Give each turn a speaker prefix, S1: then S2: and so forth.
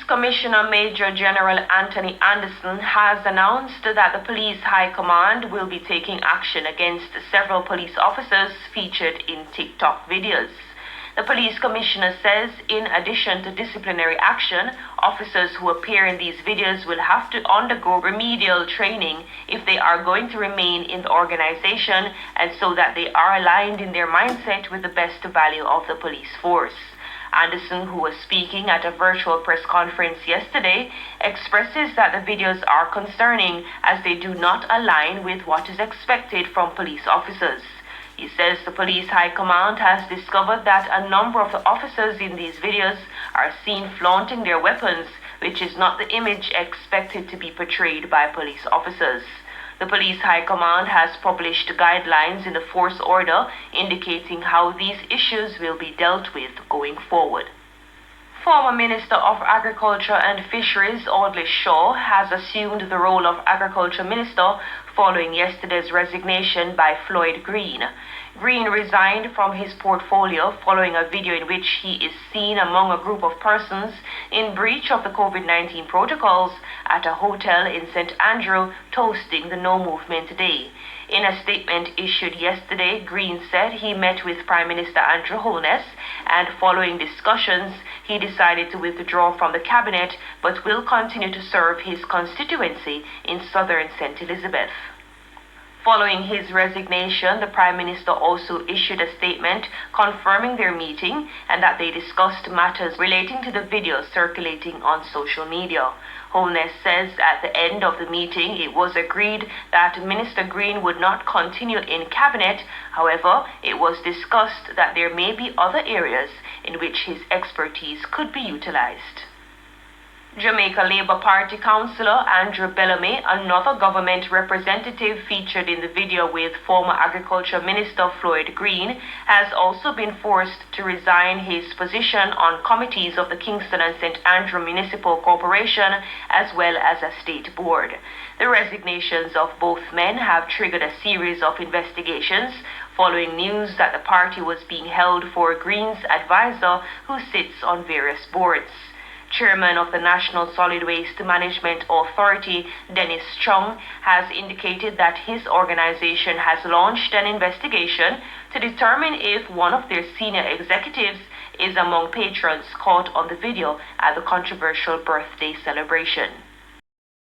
S1: Commissioner Major General Anthony Anderson has announced that the Police High Command will be taking action against several police officers featured in Tik Toc videos. The police commissioner says in addition to disciplinary action, officers who appear in these videos will have to undergo remedial training if they are going to remain in the organization, and so that they are aligned in their mindset with the best value of the police force. Anderson, who was speaking at a virtual press conference yesterday, expresses that the videos are concerning as they do not align with what is expected from police officers. He says the Police High Command has discovered that a number of the officers in these videos are seen flaunting their weapons, which is not the image expected to be portrayed by police officers. The Police High Command has published guidelines in the Force Order indicating how these issues will be dealt with going forward. Former Minister of Agriculture and Fisheries Audley Shaw has assumed the role of Agriculture Minister following yesterday's resignation by Floyd Green. Green resigned from his portfolio following a video in which he is seen among a group of persons in breach of the COVID-19 protocols at a hotel in St. Andrew toasting the No Movement Day. In a statement issued yesterday, Green said he met with Prime Minister Andrew Holness, and following discussions, he decided to withdraw from the cabinet but will continue to serve his constituency in southern St. Elizabeth. Following his resignation, the Prime Minister also issued a statement confirming their meeting and that they discussed matters relating to the video circulating on social media. Holness says at the end of the meeting it was agreed that Minister Green would not continue in cabinet. However, it was discussed that there may be other areas in which his expertise could be utilized. Jamaica Labour Party councillor Andrew Bellamy, another government representative featured in the video with former Agriculture Minister Floyd Green, has also been forced to resign his position on committees of the Kingston and St. Andrew Municipal Corporation as well as a state board. The resignations of both men have triggered a series of investigations following news that the party was being held for Green's advisor who sits on various boards. Chairman of the National Solid Waste Management Authority, Dennis Chung, has indicated that his organization has launched an investigation to determine if one of their senior executives is among patrons caught on the video at the controversial birthday celebration.